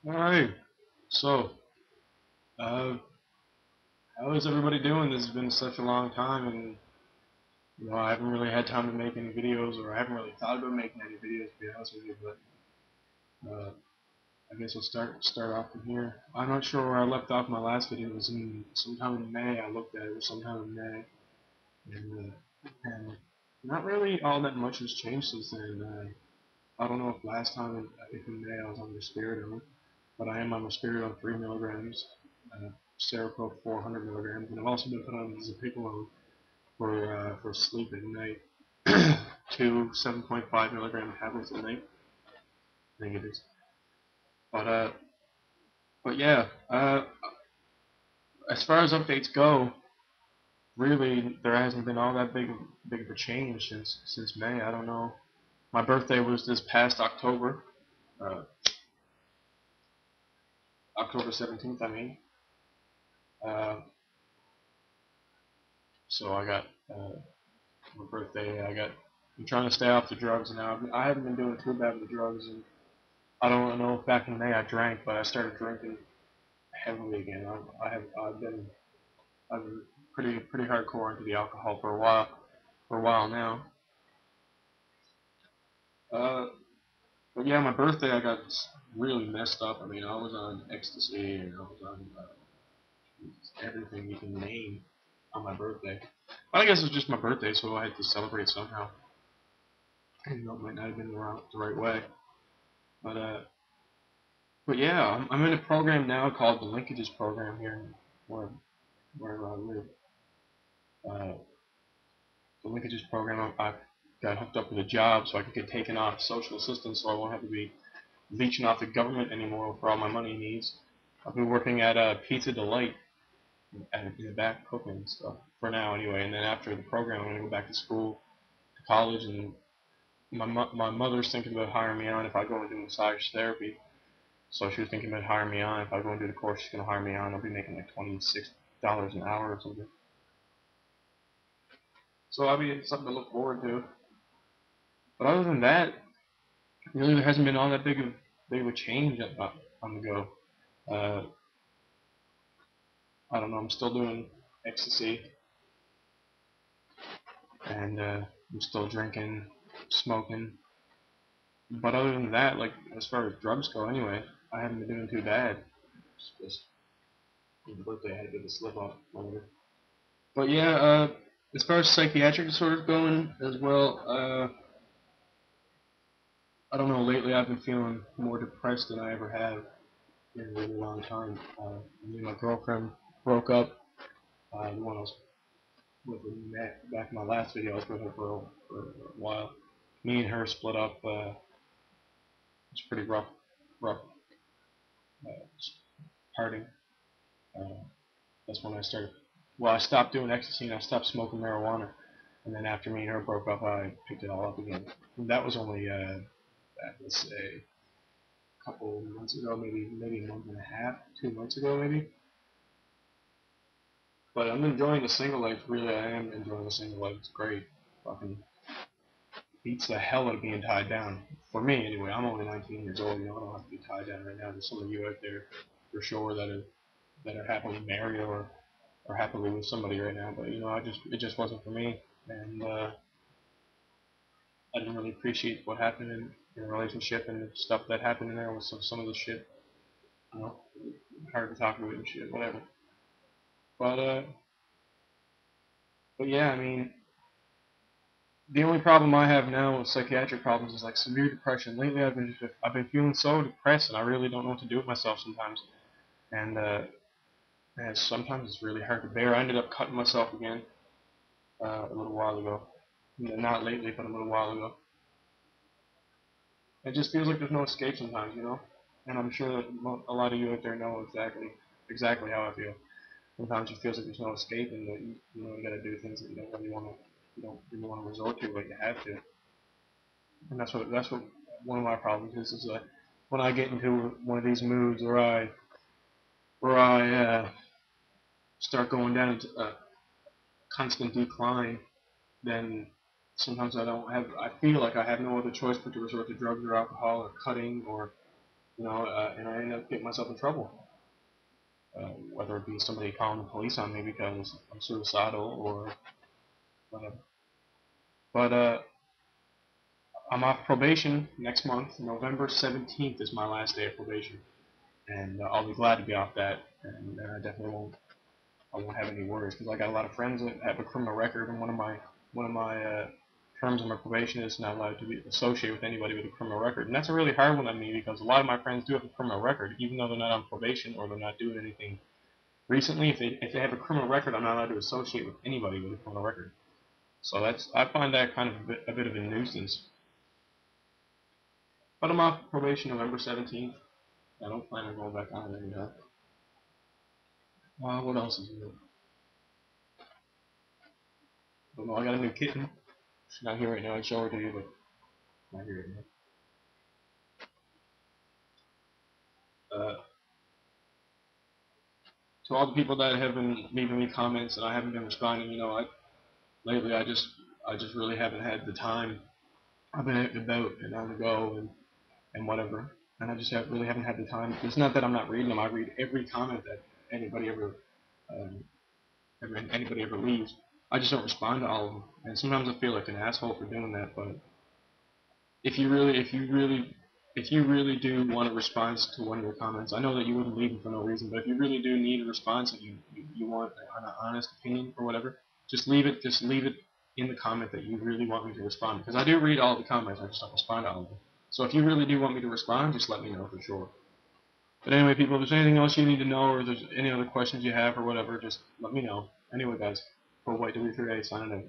Alright, so, uh, how is everybody doing? This has been such a long time, and I haven't really had time to make any videos, or I haven't really thought about making any videos, to be honest with you. But I guess I'll start off from here. I'm not sure where I left off my last video. It was in sometime in May. I looked at it. It was sometime in May, and not really all that much has changed since then. I don't know if last time, if in May, I was on risperidone, but I am on risperidone 3 milligrams, Seroquel 400 milligrams, and I've also been put on Zopiclone for sleep at night. Two 7.5 milligram tablets a night, I think it is. But yeah, as far as updates go, really there hasn't been all that big of a change since May. I don't know. My birthday was this past October, uh, October 17th. I mean, uh, so I got my birthday. I'm trying to stay off the drugs now. I haven't been doing too bad with the drugs, and I don't know if back in May I drank, but I started drinking heavily again. I've been pretty hardcore into the alcohol for a while now. Uh, but yeah, my birthday I got really messed up. I mean, I was on ecstasy and I was on everything you can name on my birthday. But I guess it was just my birthday, so I had to celebrate somehow. And it might not have been the right way, but but yeah, I'm in a program now called the Linkages program here where where I live. Uh, the Linkages program, I got hooked up with a job so I could get taken off social assistance, so I won't have to be leeching off the government anymore for all my money needs. I've been working at Pizza Delight in the back cooking and stuff for now anyway, and then after the program, I'm gonna go back to school, to college, and my mother's thinking about hiring me on if I go and do massage therapy. So she was thinking about hiring me on. If I go and do the course, she's gonna hire me on. I'll be making like $26 an hour or something. So that'll be something to look forward to. But other than that, really there hasn't been all that big of a change on the go. Uh, I don't know. I'm still doing ecstasy, and I'm still drinking, smoking. But other than that, like as far as drugs go, anyway, I haven't been doing too bad. It's just the birthday I had a bit of a slip up. Whatever. But yeah, as far as psychiatric disorders going as well, I don't know. Lately, I've been feeling more depressed than I ever have in a really long time. Me and my girlfriend broke up. The one I was with back in my last video, I was with her for a while. Me and her split up. It's pretty rough uh, parting. Uh, that's when I started. Well, I stopped doing ecstasy and I stopped smoking marijuana. And then after me and her broke up, I picked it all up again. And that was only, let's say, a couple months ago, maybe a month and a half, 2 months ago, maybe. But I'm enjoying the single life. Really, I am enjoying the single life. It's great. Fucking beats the hell out of being tied down. For me, anyway. I'm only 19 years old. I don't have to be tied down right now. There's some of you out there, for sure, that are happily married or happily with somebody right now. But it just wasn't for me, and I didn't really appreciate what happened in a relationship and the stuff that happened in there with some of the shit. You know, hard to talk about and shit, whatever. But but yeah, I mean, the only problem I have now with psychiatric problems is like severe depression. Lately, I've been feeling so depressed, and I really don't know what to do with myself sometimes. And sometimes it's really hard to bear. I ended up cutting myself again a little while ago. Not lately, but a little while ago. It just feels like there's no escape sometimes. And I'm sure that a lot of you out there know exactly how I feel. Sometimes it feels like there's no escape, and that you got to do things that you don't really want to resort to, but you have to. And that's what one of my problems is that when I get into one of these moods where I start going down into a constant decline, then sometimes I feel like I have no other choice but to resort to drugs or alcohol or cutting and I ended up getting myself in trouble. Whether it be somebody calling the police on me because I'm suicidal or whatever. But I'm off probation next month. November 17th is my last day of probation, and I'll be glad to be off that. And I definitely won't have any worries because I got a lot of friends that have a criminal record, and one of my terms of my probation is not allowed to be associated with anybody with a criminal record, and that's a really hard one on me because a lot of my friends do have a criminal record, even though they're not on probation or they're not doing anything recently. If they have a criminal record, I'm not allowed to associate with anybody with a criminal record. So I find that kind of a bit of a nuisance. But I'm off probation November 17th. I don't plan on going back on it anyhow. What else is new? I don't know. I got a new kitten. She's not here right now. I'd show her to you, but not here right now. To all the people that have been leaving me comments and I haven't been responding, lately I just really haven't had the time. I've been out and about and on the go and whatever, and I just really haven't had the time. It's not that I'm not reading them. I read every comment that anybody um, anybody ever leaves. I just don't respond to all of them, and sometimes I feel like an asshole for doing that. But if you really do want a response to one of your comments, I know that you wouldn't leave them for no reason, but if you really do need a response and you want an honest opinion or whatever, just leave it in the comment that you really want me to respond, because I do read all the comments. I just don't respond to all of them. So if you really do want me to respond, just let me know for sure. But anyway, people, if there's anything else you need to know, or if there's any other questions you have or whatever, just let me know. Anyway, guys, Codewhitew3a signing out.